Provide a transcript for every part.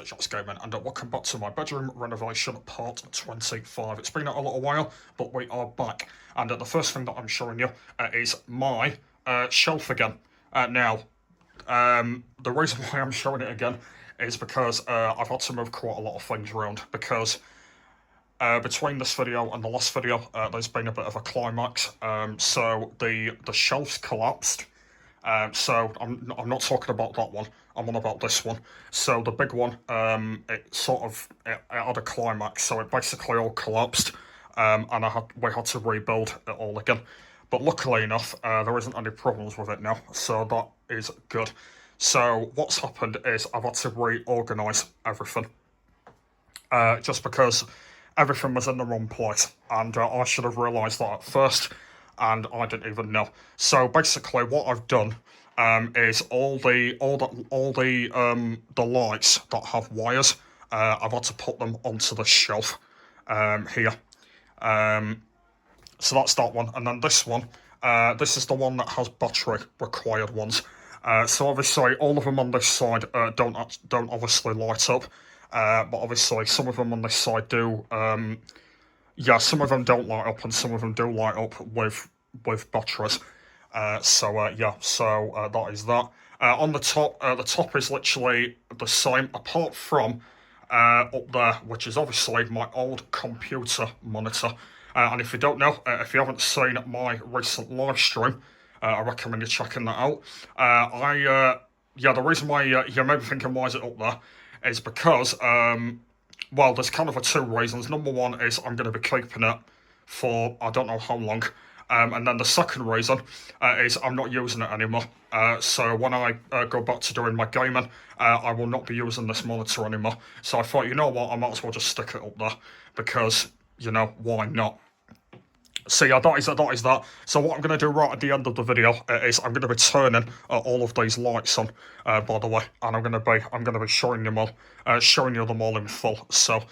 Just Gaming, and welcome back to my bedroom renovation part 25. It's been a little while, but we are back. And the first thing that I'm showing you is my shelf again. Now, the reason why I'm showing it again is because I've had to move quite a lot of things around, because between this video and the last video, there's been a bit of a climax. So the shelves collapsed. So I'm not talking about that one. I'm on about this one. So the big one, it had a climax. So it basically all collapsed, and we had to rebuild it all again. But luckily enough, there isn't any problems with it now. So that is good. So what's happened is I've had to reorganise everything. Just because everything was in the wrong place, and I should have realised that at first, and I didn't even know. So basically, what I've done is all the lights that have wires, I've had to put them onto the shelf here. So that's that one, and then this one. This is the one that has battery required ones. So obviously, all of them on this side don't obviously light up. But obviously some of them on this side do. Yeah, some of them don't light up and some of them do light up with batteries. Yeah, so that is that. On the top is literally the same, apart from up there, which is obviously my old computer monitor. And if you don't know, if you haven't seen my recent live stream, I recommend you checking that out. Yeah, the reason why you may be thinking, why is it up there, is because, well, there's kind of two reasons. Number one is I'm going to be keeping it for I don't know how long. And then the second reason is I'm not using it anymore. So when I go back to doing my gaming, I will not be using this monitor anymore. So I thought, you know what, I might as well just stick it up there, because, you know, why not? So yeah, that is that. So what I'm going to do right at the end of the video is I'm going to be turning all of these lights on, by the way, and I'm going to be showing them all, showing you them all in full. So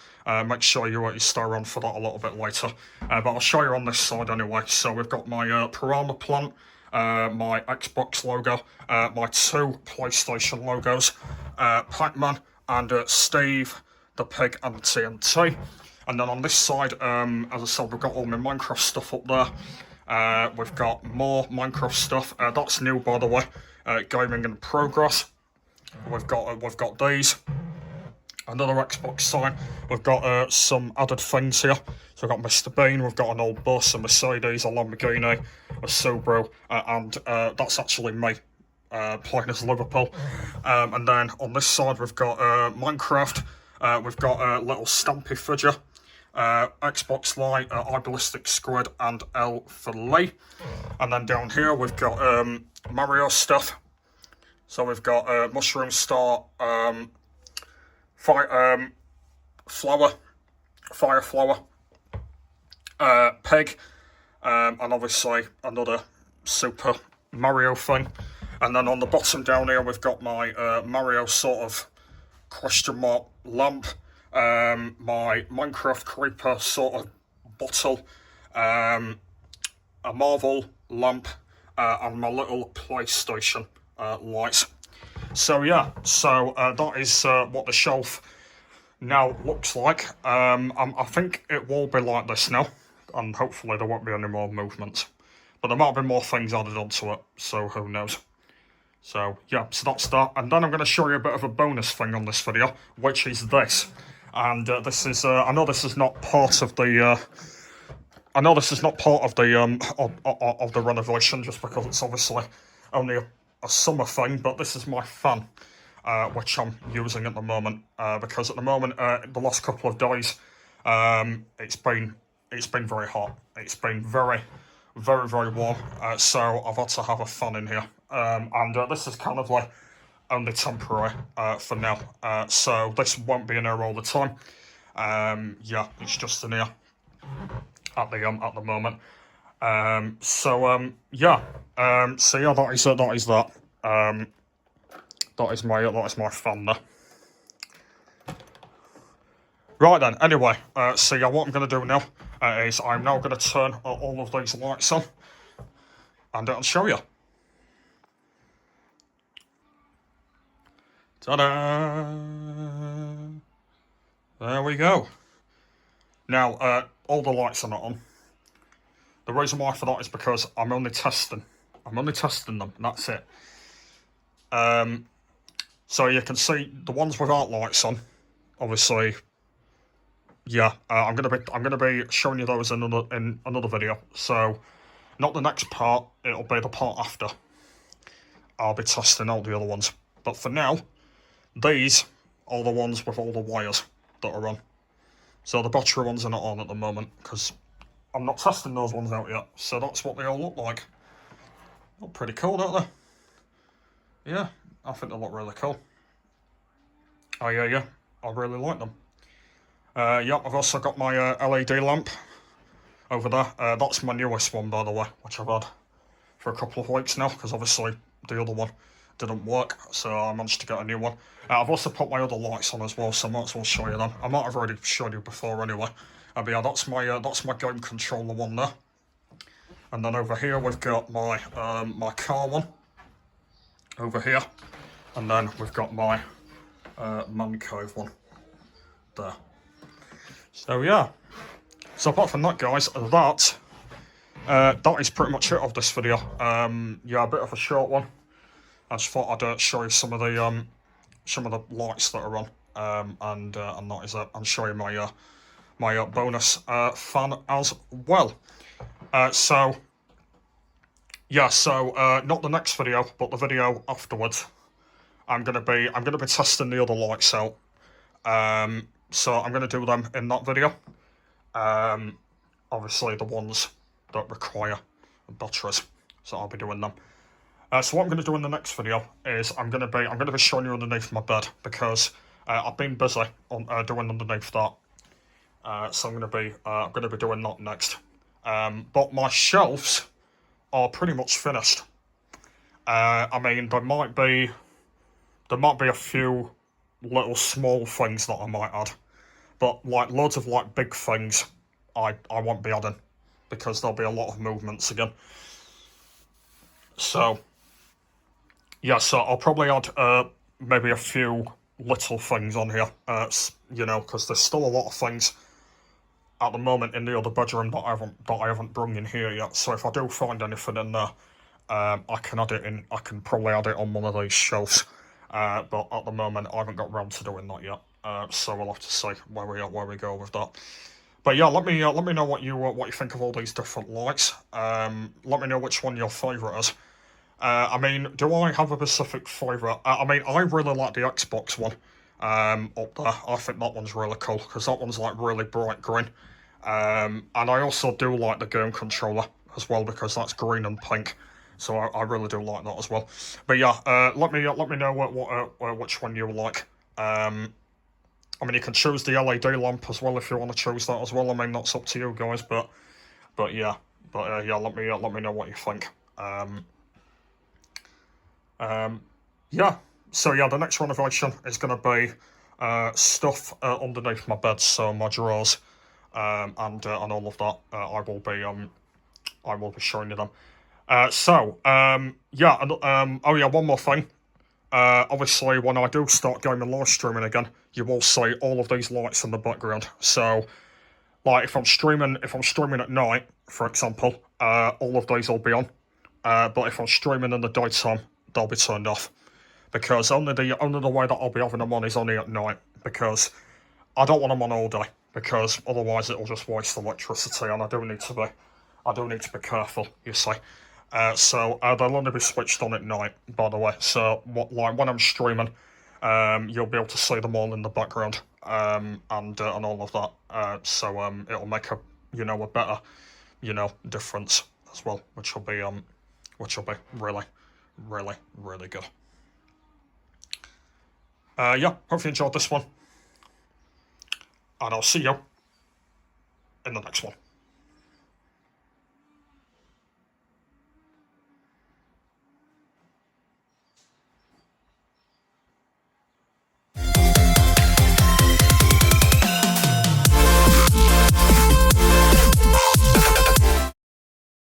make sure you stay around for that a little bit later. But I'll show you on this side anyway. So we've got my piranha plant, my Xbox logo, my two PlayStation logos, Pac-Man and Steve the Pig and the TNT. And then on this side, as I said, we've got all my Minecraft stuff up there. We've got more Minecraft stuff. That's new, by the way. Gaming in progress. We've got these. Another Xbox sign. We've got some added things here. So we've got Mr. Bean. We've got an old bus, a Mercedes, a Lamborghini, a Subaru, and that's actually me playing as Liverpool. And then on this side, we've got Minecraft. We've got a little Stampy figure. Xbox Light, iBallistic Squid, and L for Lee. And then down here we've got Mario stuff. So we've got Mushroom Star, Fire Flower, Pig, and obviously another Super Mario thing. And then on the bottom down here we've got my Mario sort of question mark lamp, my Minecraft creeper sort of bottle, a Marvel lamp, and my little PlayStation light. So yeah, so that is what the shelf now looks like. I think it will be like this now, and hopefully there won't be any more movement. But there might be more things added onto it, so who knows. So yeah, so that's that. And then I'm going to show you a bit of a bonus thing on this video, which is this. And this is, I know this is not part of the, of the renovation, just because it's obviously only a summer thing, but this is my fan, which I'm using at the moment, because at the moment, the last couple of days, it's been very hot. It's been very, very, very warm, so I've had to have a fan in here. And this is kind of like only temporary for now, so this won't be in here all the time. Yeah, it's just in here at the moment. Yeah, so yeah, that is that. That is my fan there. Right then. Anyway, so yeah, what I'm going to do now is I'm now going to turn all of these lights on, and I'll show you. Ta-da! There we go. Now, all the lights are not on. The reason why for that is because I'm only testing. I'm only testing them, and that's it. So you can see the ones without lights on. Obviously, yeah. I'm gonna be showing you those in another video. So, not the next part. It'll be the part after. I'll be testing out the other ones. But for now, these are the ones with all the wires that are on. So the battery ones are not on at the moment because I'm not testing those ones out yet. So that's what they all look like. Look pretty cool, don't they? Yeah, I think they look really cool. Oh yeah, I really like them. Yeah, I've also got my LED lamp over there. That's my newest one, by the way, which I've had for a couple of weeks now, because obviously the other one didn't work, so I managed to get a new one. I've also put my other lights on as well, so I might as well show you them. I might have already showed you before anyway. But yeah, that's my game controller one there. And then over here we've got my my car one over here, and then we've got my man cave one there. So yeah. So apart from that, guys, that is pretty much it of this video. Yeah, a bit of a short one. I just thought I'd show you some of the lights that are on, and that is it. And show you my my bonus fan as well. So yeah, so not the next video, but the video afterwards. I'm gonna be testing the other lights out. So I'm gonna do them in that video. Obviously the ones that require batteries, so I'll be doing them. So what I'm going to do in the next video is I'm going to be showing you underneath my bed, because I've been busy on doing underneath that. So I'm going to be doing that next. But my shelves are pretty much finished. I mean, there might be a few little small things that I might add, but like loads of like big things I won't be adding, because there'll be a lot of movements again. So yeah, so I'll probably add maybe a few little things on here, you know, because there's still a lot of things at the moment in the other bedroom that I haven't brung in here yet. So if I do find anything in there, I can add it in. I can probably add it on one of these shelves. But at the moment, I haven't got round to doing that yet. So we'll have to see where we go with that. But yeah, let me know what you think of all these different lights. Let me know which one your favourite is. I mean, do I have a specific favourite? I mean, I really like the Xbox one up there. I think that one's really cool, because that one's like really bright green. And I also do like the game controller as well, because that's green and pink. So I really do like that as well. But yeah, let me know which one you like. I mean, you can choose the LED lamp as well if you want to choose that as well. I mean, that's up to you guys, but yeah, yeah, let me know what you think. Yeah, so yeah, the next renovation is going to be stuff underneath my bed, so my drawers, and all of that. I will be showing you them. Yeah, and oh yeah, one more thing. Obviously, when I do start going and live streaming again, you will see all of these lights in the background. So, like if I'm streaming at night, for example, all of these will be on. But if I'm streaming in the daytime, they'll be turned off, because only the way that I'll be having them on is only at night, because I don't want them on all day, because otherwise it'll just waste electricity, and I do need to be careful, you see. So they'll only be switched on at night, by the way. So like when I'm streaming, you'll be able to see them all in the background, and all of that. So it'll make a better difference as well, which will be really, really, really good. Yeah, hope you enjoyed this one, and I'll see you in the next one.